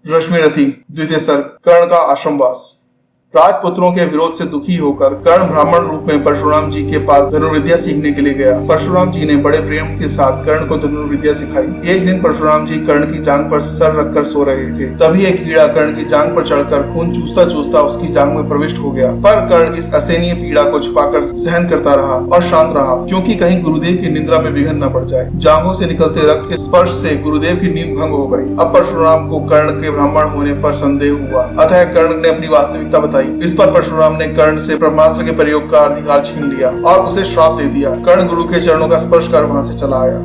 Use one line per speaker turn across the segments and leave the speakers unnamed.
रश्मिरथी द्वितीय सर्ग। कर्ण का आश्रमवास। राजपुत्रों के विरोध से दुखी होकर कर्ण ब्राह्मण रूप में परशुराम जी के पास धनुर्विद्या सीखने के लिए गया। परशुराम जी ने बड़े प्रेम के साथ कर्ण को धनुर्विद्या सिखाई। एक दिन परशुराम जी कर्ण की जांघ पर सर रखकर सो रहे थे, तभी एक कीड़ा कर्ण की जांघ पर चढ़कर खून चूसता चूसता उसकी जांघ में प्रविष्ट हो गया। पर कर्ण इस असहनीय पीड़ा को छुपाकर सहन करता रहा और शांत रहा, क्योंकि कहीं गुरुदेव की निंद्रा में विघ्न न पड़ जाए। जांघों से निकलते रक्त के स्पर्श से गुरुदेव की नींद भंग हो गई। अब परशुराम को कर्ण के ब्राह्मण होने पर संदेह हुआ, अतः कर्ण ने अपनी वास्तविकता बताई। इस पर परशुराम ने कर्ण से ब्रह्मास्त्र के प्रयोग का अधिकार छीन लिया और उसे श्राप दे दिया। कर्ण गुरु के चरणों का स्पर्श कर वहां से चला आया।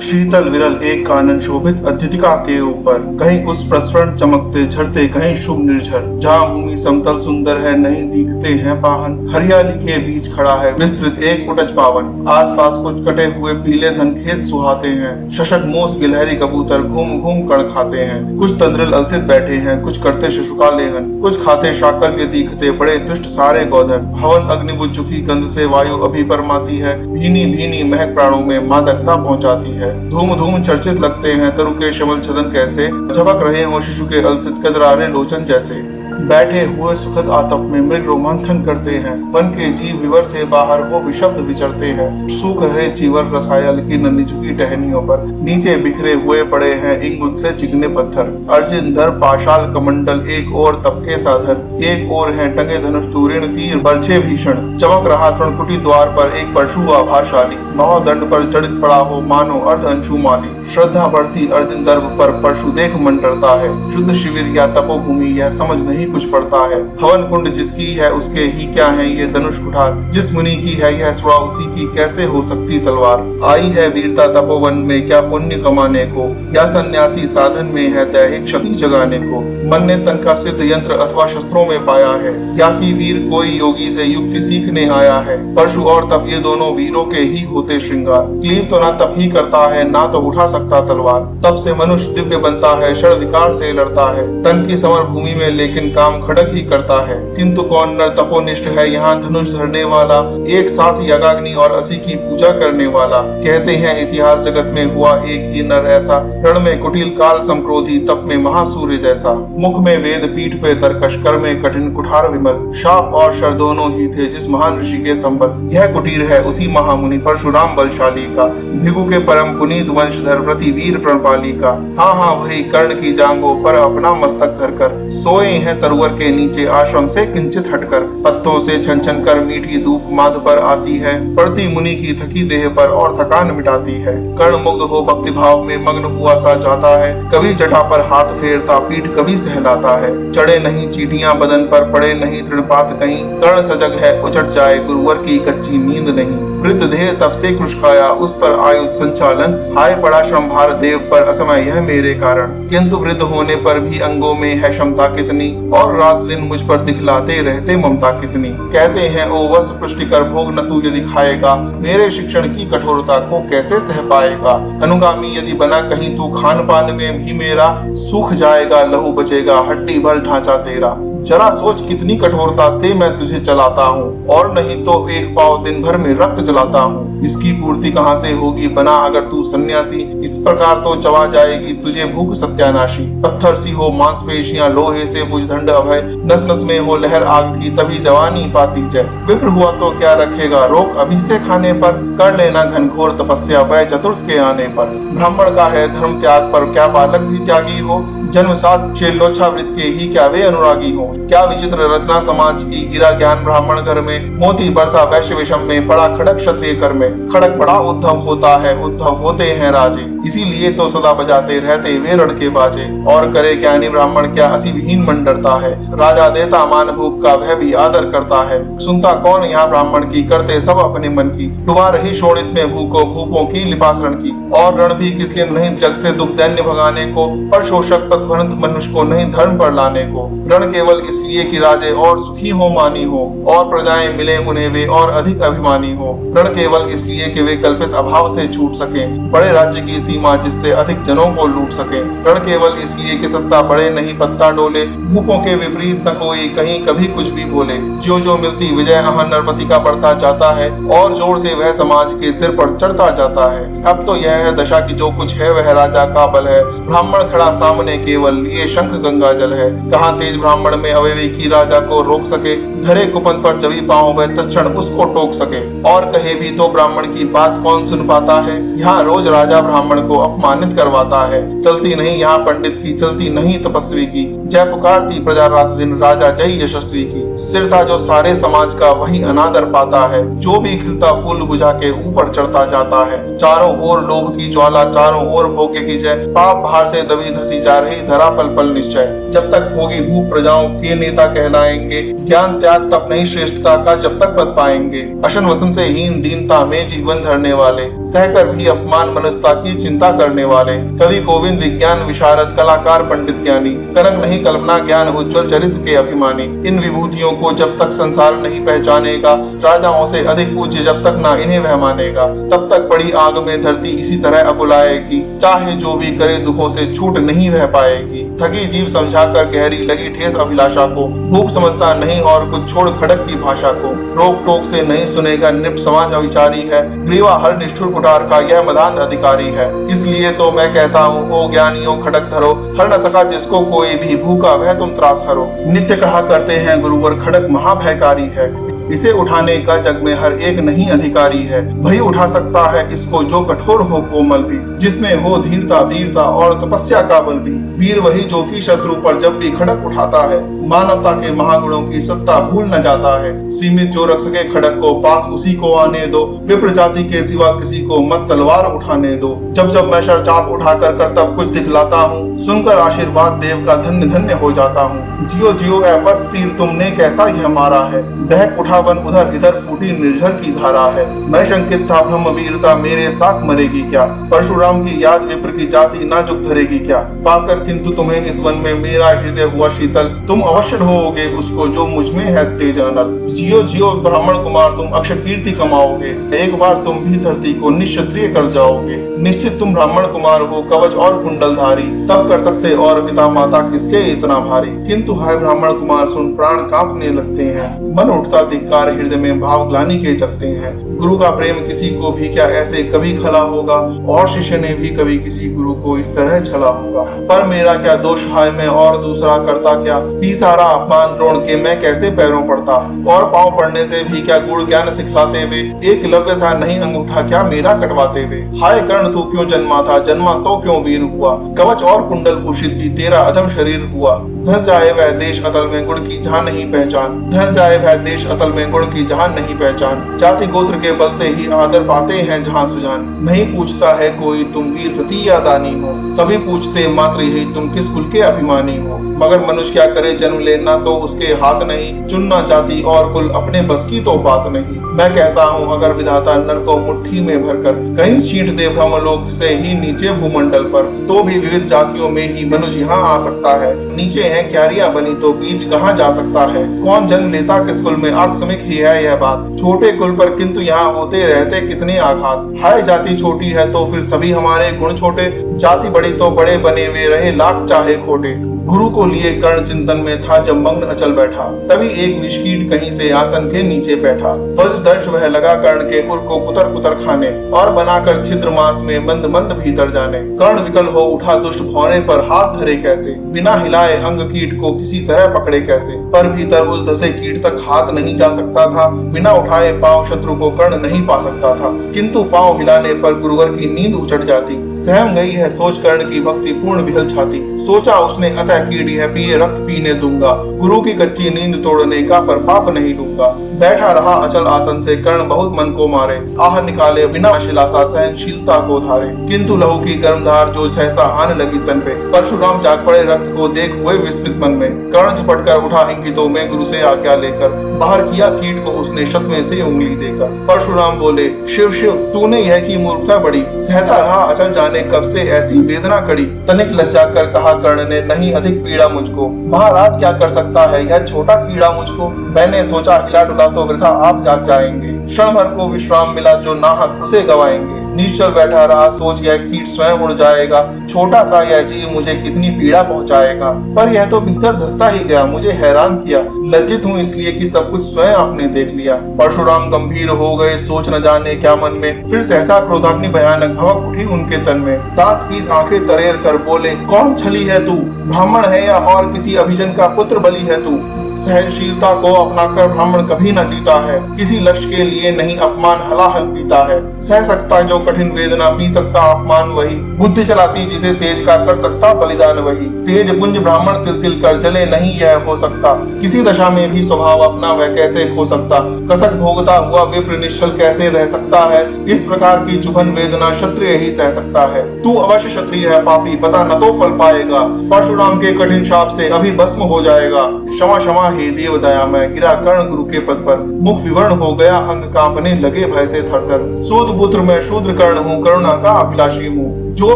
शीतल विरल एक कानन शोभित अद्युतिका के ऊपर, कहीं उस प्रसरण चमकते झरते, कहीं शुभ निर्झर। जहाँ भूमि समतल सुंदर है, नहीं दिखते हैं पाहन। हरियाली के बीच खड़ा है विस्तृत एक उटज पावन। आसपास कुछ कटे हुए पीले धन खेत सुहाते हैं। शशक मूस गिलहरी कबूतर घूम घूम कण खाते हैं। कुछ तंद्रिल अलसित बैठे हैं, कुछ करते शिशुका लेहन, कुछ खाते शाकल के दिखते बड़े दुष्ट सारे गौधन। हवन अग्निबुझ चुकी गंध से वायु अभिपरमाती है। भीनी भीनी महक प्राणों में मादकता पहुंचाती है। धूम धूम चर्चित लगते हैं तरु के शमल छदन, कैसे झपक रहे हो शिशु के अलसित कजरारे लोचन जैसे। बैठे हुए सुखद आतप में मृग रोमांथन करते हैं। वन के जीव विवर से बाहर वो विशब्द विचरते हैं। सूख रहे चीवर रसायल की नन्ही झुकी टहनियों पर नीचे बिखरे हुए पड़े हैं इंगुत से चिकने पत्थर। अर्जुन धर पाशाल कमंडल, एक और तपके साधन, एक और है टंगे धनुष तूरीण तीर बरछे भीषण। चमक रहा तृणकुटी द्वार पर एक परशु आभाशाली, नौदंड पर जड़ित पड़ा हो मानो अर्ध अंशु माली। श्रद्धा बढ़ती अर्जुन दर्भ पर परशु देख मन डरता है। शुद्ध शिविर या तपोभूमि यह समझ नहीं कुछ पड़ता है। हवन कुंड जिसकी है उसके ही क्या है ये धनुष कुठार। जिस मुनि की है यह सुरा उसी की कैसे हो सकती तलवार। आई है वीरता तपोवन में क्या पुण्य कमाने को, या सन्यासी साधन में है दैहिक शक्ति जगाने को। मन ने तन का सिद्ध यंत्र अथवा शस्त्रों में पाया है, या कि वीर कोई योगी से युक्ति सीखने आया है। परशु और तप ये दोनों वीरों के ही होते श्रृंगार। क्लीव तो ना तप ही करता है, ना तो उठा सकता तलवार। तप से मनुष्य दिव्य बनता है, क्षण विकार से लड़ता है। तन की समर भूमि में लेकिन काम खड़क ही करता है। किंतु कौन नर तपोनिष्ठ है यहाँ धनुष धरने वाला, एक साथ यज्ञाग्नि और असी की पूजा करने वाला। कहते हैं इतिहास जगत में हुआ एक ही नर ऐसा, रण में कुटिल काल संक्रोधी, तप में महासूर्य जैसा। मुख में वेद पीठ पे तर्कश, कर में कठिन कुठार विमल। शाप और शर दोनों ही थे जिस महान ऋषि के संबल। यह कुटीर है उसी महामुनि परशुराम बलशाली का, भृगु के परम पुनीत वंशधर व्रति वीर प्रणपाली का। हाँ हाँ वही कर्ण की जांघों पर अपना मस्तक धरकर सोए हैं तरुवर के नीचे आश्रम से किंचित हटकर। पत्तों से छन छन कर मीठी धूप माथ पर आती है, पड़ती मुनि की थकी देह पर और थकान मिटाती है। कर्ण मुग्ध हो भक्ति भाव में मग्न हुआ सा जाता है। कभी जटा पर हाथ फेरता, पीठ कभी सहलाता है। चढ़े नहीं चीटियां बदन पर, पड़े नहीं तृणपात कहीं। कर्ण सजग है उचट जाए गुरुवर की कच्ची नींद नहीं। वृद्ध देह तब से कृषकाया, उस पर आयुध संचालन। हाय पड़ा श्रम भार देव पर असमय यह मेरे कारण। किंतु वृद्ध होने पर भी अंगों में है क्षमता कितनी, और रात दिन मुझ पर दिखलाते रहते ममता कितनी। कहते हैं ओ वस्त्र पुष्टिकर भोग न तू यदि खाएगा, मेरे शिक्षण की कठोरता को कैसे सह पाएगा। अनुगामी यदि बना कहीं तू खान पान में भी मेरा, सूख जाएगा लहू बचेगा हड्डी भर ढांचा तेरा। जरा सोच कितनी कठोरता से मैं तुझे चलाता हूँ, और नहीं तो एक पाव दिन भर में रक्त जलाता हूँ। इसकी पूर्ति कहाँ से होगी बना अगर तू सन्यासी। इस प्रकार तो चबा जाएगी तुझे भूख सत्यानाशी। पत्थर सी हो मांसपेशियां, लोहे से मुझ दंड अभय। नस नस में हो लहर आग की, तभी जवानी पाती जय। विप्र हुआ तो क्या रखेगा रोक अभी से खाने पर, कर लेना घनघोर तपस्या वह चतुर्थ के आने पर। ब्राह्मण का है धर्म त्याग पर, क्या बालक भी त्यागी हो। जन्म साथ शैलोच्छावृत के ही क्या वे अनुरागी हो। क्या विचित्र रचना समाज की, गिरा ज्ञान ब्राह्मण घर में। मोती बरसा वैश्य विषम में, पड़ा खड़क क्षत्रिय कर में। खड़क बड़ा उद्धव होता है, उद्धव होते हैं राजे। इसीलिए तो सदा बजाते रहते वे रण के बाजे। और करे ज्ञानी ब्राह्मण क्या असी विहीन मन डरता है। राजा देता मान भूप का वह भी आदर करता है। सुनता कौन यहाँ ब्राह्मण की, करते सब अपने मन की। डुबा रही शोणित में भूको भूपों की लिपासरण की। और रण भी किस लिए नहीं जग से दुख दैन्य भगाने को, पर शोषक भ्रंत मनुष्य को नहीं धर्म पर लाने को। रण केवल इसलिए कि राजे और सुखी हो मानी हो, और प्रजाएं मिले उन्हें वे और अधिक अभिमानी हो। रण केवल इसलिए कि वे कल्पित अभाव से छूट सके, बड़े राज्य की सीमा जिससे अधिक जनों को लूट सके। रण केवल इसलिए कि सत्ता बड़े नहीं पत्ता डोले, भूपों के विपरीत न कोई कहीं कभी कुछ भी बोले। जो जो मिलती विजय अहन नरपति का बढ़ता जाता है, और जोर से वह समाज के सिर पर चढ़ता जाता है। अब तो यह है दशा की जो कुछ है वह राजा का बल है। ब्राह्मण खड़ा सामने केवल ये शंख गंगा जल है। कहाँ तेज ब्राह्मण में अवयवी की राजा को रोक सके, धरे कुपन पर जबी पाँव वह तत्क्षण उसको टोक सके। और कहे भी तो ब्राह्मण की बात कौन सुन पाता है, यहाँ रोज राजा ब्राह्मण को अपमानित करवाता है। चलती नहीं यहाँ पंडित की, चलती नहीं तपस्वी की, जय पुकारती प्रजा रात दिन राजा जय यशस्वी की। स्थिरता जो सारे समाज का वही अनादर पाता है, जो भी खिलता फूल बुझा के ऊपर चढ़ता जाता है। चारों ओर लोभ की ज्वाला, चारों ओर भोग्य की जय, पाप भार से दबी धसी जा रही धरा पल पल निश्चय। जब तक होगी भूख प्रजाओं के नेता कहलाएंगे, ज्ञान त्याग तब नहीं श्रेष्ठता का जब तक पद पाएंगे। अशन वसन से हीन दीनता में जीवन धरने वाले, सहकर भी अपमान मनुष्यता की चिंता करने वाले। कवि गोविंद विज्ञान विशारद, कलाकार पंडित ज्ञानी, कनक नहीं कल्पना ज्ञान उज्ज्वल चरित्र के अभिमानी। इन विभूतियों को जब तक संसार नहीं पहचानेगा, राजाओं से अधिक पूज्य जब तक ना इन्हें वह मानेगा, तब तक बड़ी आग में धरती इसी तरह अबुलाएगी। चाहे जो भी करे दुखों से छूट नहीं वह पाएगी। थकी जीव समझाकर गहरी लगी ठेस अभिलाषा को, भूख समझता नहीं और कुछ छोड़ खड़क की भाषा को। रोक टोक से नहीं सुनेगा निप्ट समाज अविचारी है, ग्रीवा हर निष्ठुर कुठार का यह मदान अधिकारी है। इसलिए तो मैं कहता हूँ ओ ज्ञानियों खड़क धरो, हर न सका जिसको कोई भी भूखा वह तुम त्रास करो। नित्य कहा करते हैं गुरुवर खड़क महाभयकारी है, इसे उठाने का जग में हर एक नहीं अधिकारी है। वही उठा सकता है इसको जो कठोर हो कोमल भी, जिसमें हो धीरता वीरता और तपस्या का बल भी। वीर वही जो कि शत्रु पर जब भी खड़क उठाता है, मानवता के महागुणों की सत्ता भूल न जाता है। सीमित जो रख सके खड़क को, पास उसी को आने दो, विप्र जाति के सिवा किसी को मत तलवार उठाने दो। जब जब मैं शरचाप उठाकर करतब कुछ दिखलाता हूँ, सुनकर आशीर्वाद देव का धन्य धन्य हो जाता हूँ। जियो जियो ऐ बस तीर तुमने कैसा यह मारा है, दहक उठा वन उधर इधर फूटी निर्झर की धारा है। मैं शंकित था ब्रह्म वीरता मेरे साथ मरेगी क्या, परशुराम की याद विप्र की जाति ना झुक धरेगी क्या। पाकर किंतु तुम्हें इस वन में मेरा हृदय हुआ शीतल, तुम अवश्य होोगे उसको जो मुझ में है तेज अनल। जियो जियो ब्राह्मण कुमार तुम अक्षय कीर्ति कमाओगे, एक बार तुम भी धरती को निश्क्षत्रिय कर जाओगे। निश्चित तुम ब्राह्मण कुमार हो कवच और कुंडल धारी, तब कर सकते और पिता माता किसके इतना भारी। किंतु हाय ब्राह्मण कुमार सुन प्राण कांपने लगते हैं, मन उठता धिक्कार हृदय में भाव ग्लानि के जगते हैं। गुरु का प्रेम किसी को भी क्या ऐसे कभी खला होगा, और शिष्य ने भी कभी किसी गुरु को इस तरह छला होगा। पर मेरा क्या दोष हाय मैं और दूसरा करता क्या, ही सारा अपमान द्रोण के मैं कैसे पैरों पड़ता। और पाँव पड़ने से भी क्या गुण ज्ञान सिखलाते वे, एक लव्य सा नहीं अंगूठा क्या मेरा कटवाते वे। हाय कर्ण तू क्यों जन्मा था, जन्मा तो क्यों वीर हुआ, कवच और कुंडल भूषित भी तेरा अधम शरीर हुआ। धस जाए वह देश अतल में गुण की जहाँ नहीं पहचान, धस जाए वह देश अतल में गुण की जहाँ नहीं पहचान। जाति गोत्र के बल से ही आदर पाते हैं जहाँ सुजान, नहीं पूछता है कोई तुम वीर सती या दानी हो, सभी पूछते मात्र यही तुम किस कुल के अभिमानी हो। मगर मनुष्य क्या करे जन्म लेना तो उसके हाथ नहीं, चुनना जाति और कुल अपने बस की तो बात नहीं। मैं कहता हूँ अगर विधाता नर को मुट्ठी में भरकर कहीं छींट दे ब्रह्मलोक से ही नीचे भूमंडल पर, तो भी विविध जातियों में ही मनुष्य यहाँ आ सकता है। नीचे है क्यारियां बनी तो बीज कहाँ जा सकता है, कौन जन्म लेता किस कुल में आकस्मिक ही है यह बात। छोटे कुल पर किंतु यहाँ होते रहते कितने आघात। हाय जाति छोटी है तो फिर सभी हमारे गुण छोटे, जाति बड़ी तो बड़े बने वे रहे लाख चाहे खोटे। गुरु को लिए कर्ण चिंतन में था जब मग्न अचल बैठा, तभी एक विषकीट कहीं से आसन के नीचे बैठा। वज्रदंश वह लगा कर्ण के उर को कुतर कुतर खाने, और बनाकर छिद्र मांस में मंद मंद भीतर जाने। कर्ण विकल हो उठा दुष्ट भौरे पर हाथ धरे कैसे, बिना हिलाए अंग कीट को किसी तरह पकड़े कैसे। पर भीतर उस धसे कीट तक हाथ नहीं जा सकता था, बिना उठाए पांव शत्रु को कर्ण नहीं पा सकता था। किंतु पांव हिलाने पर गुरुवर की नींद उचट जाती। सहम गई है सोच कर्ण की भक्ति पूर्ण विहल छाती। सोचा उसने अतः कीड़ी है पिए रक्त पीने दूंगा, गुरु की कच्ची नींद तोड़ने का पर पाप नहीं लूंगा। बैठा रहा अचल आसन से कर्ण बहुत मन को मारे, आह निकाले बिना शिलासा सहनशीलता को धारे। किंतु लहू की गर्म धार जो सहसा आने लगी तन पे, परशुराम जाग पड़े रक्त को देख हुए विस्मित मन में। कर्ण झपट कर उठा इंगितों में गुरु से आज्ञा लेकर, बाहर किया कीट को उसने शत में से उंगली देकर। परशुराम बोले शिव शिव तूने यह की मूर्खता बड़ी, सहता रहा अचल जाने कब से ऐसी वेदना कड़ी। तनिक लज्जा कर कहा कर्ण ने नहीं अधिक पीड़ा मुझको, महाराज क्या कर सकता है यह छोटा कीड़ा मुझको। मैंने सोचा हिला डुला तो वृथा आप जाग जाएंगे। क्षण भर को विश्राम मिला जो नाहक उसे गवाएंगे। निश्चल बैठा रहा सोच यह कीट स्वयं उड़ जाएगा। छोटा सा यह जीव मुझे कितनी पीड़ा पहुंचाएगा। पर यह तो भीतर धंसता ही गया, मुझे हैरान किया। लज्जित हूँ इसलिए कि सब कुछ स्वयं आपने देख लिया। परशुराम गंभीर हो गए, सोच न जाने क्या मन में। फिर सहसा क्रोधाग्नि भयानक भड़क उठी उनके तन में। दांत पीस आंखें तरेर कर बोले, कौन छली है तू? ब्राह्मण है या और किसी अभिजन का पुत्र बलि है तू? सहनशीलता को अपनाकर ब्राह्मण कभी न जीता है। किसी लक्ष्य के लिए नहीं अपमान हलाहल पीता है। सह सकता जो कठिन वेदना, पी सकता अपमान वही। बुद्धि चलाती जिसे तेज का कर सकता बलिदान वही। तेज पुंज ब्राह्मण तिल तिल कर जले नहीं यह हो सकता। किसी दशा में भी स्वभाव अपना वह कैसे खो सकता। कसक भोगता हुआ विप्र निश्चल कैसे रह सकता है। इस प्रकार की चुभन वेदना क्षत्रिय ही सह सकता है। तू अवश्य क्षत्रिय है पापी, पता न तो फल पाएगा। परशुराम के कठिन शाप से अभी भस्म हो जाएगा। क्षमा क्षमा हे देव दया में गिरा कर्ण गुरु के पद पर। मुख विवर्ण हो गया, अंग कांपने लगे भय से थरथर। सूद पुत्र मैं शूद्र कर्ण हूँ, करुणा का अभिलाषी हूँ। जो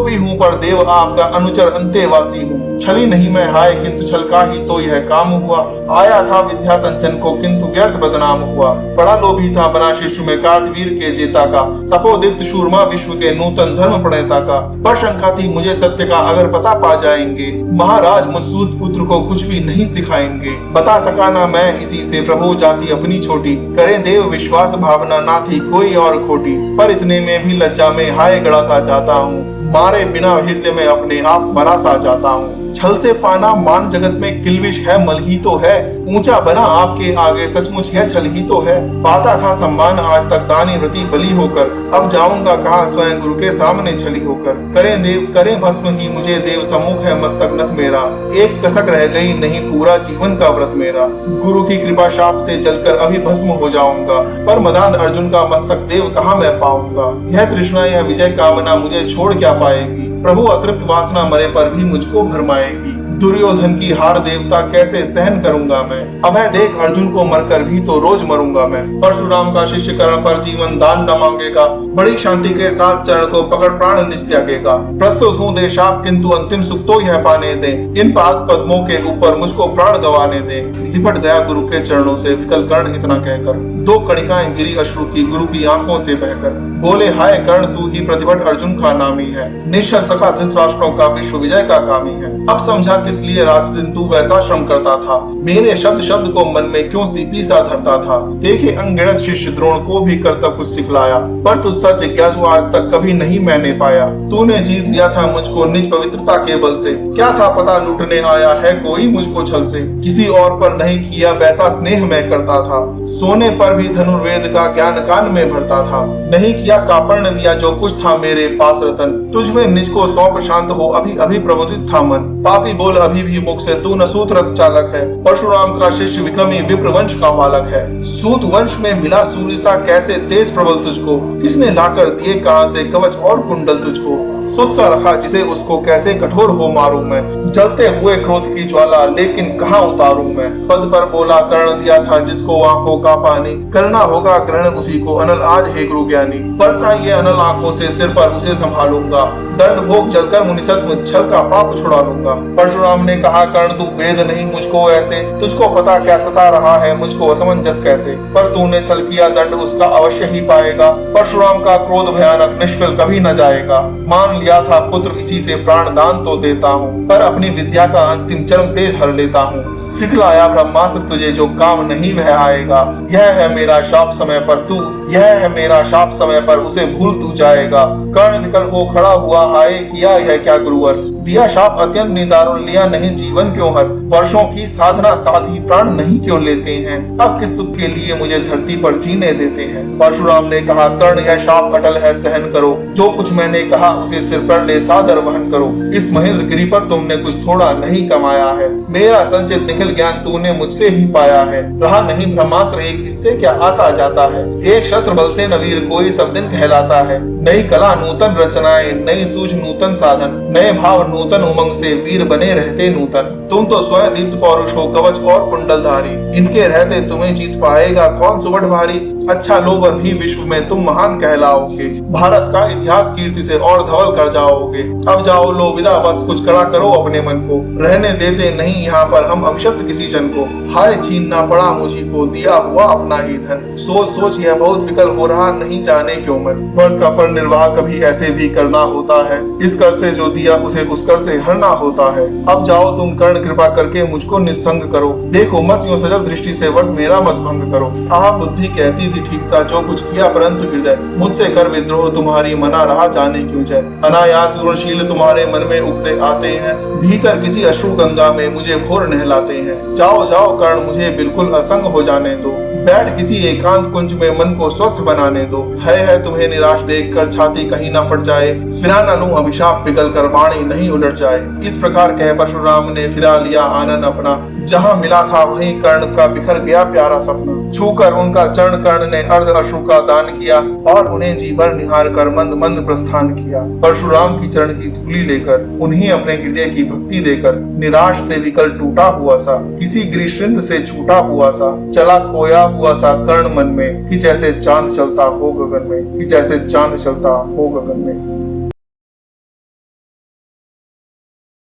भी हूँ पर देव आपका अनुचर अंतेवासी हूँ। छली नहीं मैं हाय किंतु छल का ही तो यह काम हुआ। आया था विद्या संचन को किंतु व्यर्थ बदनाम हुआ। बड़ा लोभी था बना शिष्य में कार्तवीर के जेता का। तपोदीप्त शूरमा विश्व के नूतन धर्म प्रणेता का। पर शंका थी मुझे सत्य का अगर पता पा जाएंगे। महाराज मुझ सूत पुत्र को कुछ भी नहीं सिखाएंगे। बता सका ना मैं इसी से प्रभु जाति अपनी छोटी। करे देव विश्वास भावना ना थी कोई और खोटी। पर इतने में भी लज्जा में हाय गड़ा सा जाता हूँ। मारे बिना हृदय में अपने आप मरा सा जाता हूँ। छल से पाना मान जगत में किलविश है, मल ही तो है। ऊंचा बना आपके आगे सचमुच यह छल ही तो है। पाता था सम्मान आज तक दानी व्रती बलि होकर। अब जाऊंगा कहाँ स्वयं गुरु के सामने छली होकर। करें देव करें भस्म ही मुझे देव सम्मुख है मस्तक नत मेरा। एक कसक रह गई नहीं पूरा जीवन का व्रत मेरा। गुरु की कृपा शाप से जलकर अभी भस्म हो जाऊंगा। पर मदान अर्जुन का मस्तक देव कहाँ मैं पाऊंगा। यह तृष्णा यह विजय कामना मुझे छोड़ क्या पाएगी। प्रभु अतृप्त वासना मरे पर भी मुझको भरमाएगी। दुर्योधन की हार देवता कैसे सहन करूंगा मैं। अभय देख अर्जुन को मरकर भी तो रोज मरूंगा मैं। परशुराम का शिष्य कर्ण पर जीवन दान न मांगेगा। बड़ी शांति के साथ चरण को पकड़ प्राण निस्त्यागेगा। प्रस्तुत हूँ दे शाप किंतु अंतिम सुख तो यह पाने दे। इन पाद पद्मों के ऊपर मुझको प्राण गवाने दे। लिपट गया गुरु के चरणों से विकल कर्ण इतना कहकर। दो कणिकाएं गिरी अश्रु की गुरु की आंखों से बहकर। बोले हाय कर्ण तू ही प्रतिभट अर्जुन का नामी है। निश्चल सखा धृतराष्ट्रों का विश्व विजय का कामी है। अब समझा किस लिए रात दिन तू वैसा श्रम करता था। मेरे शब्द शब्द को मन में क्यों सीपी सा धरता था। देखे अनगिनत शिष्य द्रोण को भी कर्तव्य कुछ सिखलाया। पर तुझसा जिज्ञासु आज तक कभी नहीं मैंने पाया। तूने जीत लिया था मुझको निज पवित्रता के बल से। क्या था पता लूटने आया है कोई मुझको छल से। किसी और पर नहीं किया वैसा स्नेह मैं करता था। सोने पर भी धनुर्वेद का ज्ञान कान में भरता था। नहीं किया कापर्ण दिया जो कुछ था मेरे पास रतन। तुझ में निज को सौंप शांत हो अभी अभी प्रबोधित था मन। पापी बोल अभी भी मुख से तू न सूत रथ चालक है। परशुराम का शिष्य विक्रमी विप्र वंश का बालक है। सूत वंश में मिला सूर्य सा कैसे तेज प्रबल तुझको। किसने लाकर दिए कहां से कवच और कुंडल तुझको। सुत सा रखा जिसे उसको कैसे कठोर हो मारूं मैं। जलते हुए क्रोध की ज्वाला लेकिन कहाँ उतारूं मैं। पद पर बोला कर्ण दिया था जिसको आंखों का पानी। करना होगा ग्रहण उसी को अनल आज हे गुरु ज्ञानी। बरसा ये अनल आंखों से सिर पर उसे संभालूंगा। दंड भोग जलकर मुनिसत छल का पाप छुड़ा लूंगा। परशुराम ने कहा कर्ण तू वेद नहीं मुझको ऐसे। तुझको पता क्या सता रहा है मुझको असमंजस कैसे। पर तूने छल किया दंड उसका अवश्य ही पाएगा। परशुराम का क्रोध भयानक निष्फल कभी न जाएगा। मान लिया था पुत्र इसी से प्राण दान तो देता हूँ। पर अपनी विद्या का अंतिम चरम तेज हर लेता हूँ। सिखलाया ब्रह्मास्त्र तुझे जो काम नहीं वह आएगा। यह है मेरा शाप समय पर तू यह है मेरा शाप समय पर उसे भूल तू जाएगा। कर्ण विकल हो खड़ा हुआ हाय किया यह क्या गुरुवर। दिया शाप अत्यंत निदारुण लिया नहीं जीवन क्यों हर। वर्षों की साधना साधी प्राण नहीं क्यों लेते हैं। अब किस सुख के लिए मुझे धरती पर जीने देते हैं। परशुराम ने कहा कर्ण यह शाप अटल है सहन करो। जो कुछ मैंने कहा उसे सिर पर ले सादर वहन करो। इस महेंद्र गिरी पर तुमने कुछ थोड़ा नहीं कमाया है। मेरा संचित निखिल ज्ञान तूने मुझसे ही पाया है। रहा नहीं ब्रह्मास्त्र एक इससे क्या आता जाता है। एक शस्त्र बल से नवीर कोई सब दिन कहलाता है। नई कला नूतन रचनाएं नई सूझ नूतन साधन। नए भाव नूतन उमंग से वीर बने रहते नूतन। तुम तो स्वयं दीप्त पौरुष हो कवच और कुंडलधारी। इनके रहते तुम्हें जीत पाएगा कौन सुबह भारी। अच्छा लोबर भी विश्व में तुम महान कहलाओगे, भारत का इतिहास कीर्ति से और धवल कर जाओगे। अब जाओ लो विदा, बस कुछ कड़ा करो अपने मन को, रहने देते नहीं यहाँ पर हम अभिशप्त किसी जन को। हाय छीनना पड़ा मुझी को दिया हुआ अपना ही धन, सोच सोच यह बहुत विकल हो रहा नहीं जाने क्यों मन। वर्ग का पर निर्वाह कभी ऐसे भी करना होता है, इस कर से जो दिया उसे उस कर से हरना होता है। अब जाओ तुम कर्ण कृपा करके मुझको निस्संग करो, देखो मत यूं सजल दृष्टि से वट मेरा मत भंग करो। आह बुद्धि कहती थी ठीक था जो कुछ किया, परंतु हृदय मुझसे कर विद्रोह तुम्हारी मना रहा जाने क्यों जय। अनायास गुणशील तुम्हारे मन में उगते आते हैं, भीतर किसी अश्रु गंगा में मुझे भोर नहलाते हैं। जाओ जाओ कर्ण मुझे बिल्कुल असंग हो जाने दो, बैठ किसी एकांत कुंज में मन को स्वस्थ बनाने दो। है तुम्हें निराश देखकर छाती कहीं न फट जाए, फिरा न लूं अभिशाप पिघल कर वाणी नहीं उलट जाए। इस प्रकार कह परशुराम ने फिरा लिया आनंद अपना, जहाँ मिला था वहीं कर्ण का बिखर गया प्यारा सपना। छूकर उनका चरण कर्ण ने अर्ध अश्रु का दान किया, और उन्हें जी भर निहार कर मंद मंद प्रस्थान किया। परशुराम की चरण की धूली लेकर, उन्हें अपने हृदय की भक्ति देकर, निराश से विकल टूटा हुआ सा, किसी गिरिशृंग से छूटा हुआ सा, चला खोया हुआ सा कर्ण मन में, कि जैसे चांद चलता हो गगन में, कि जैसे चांद चलता हो गगन में।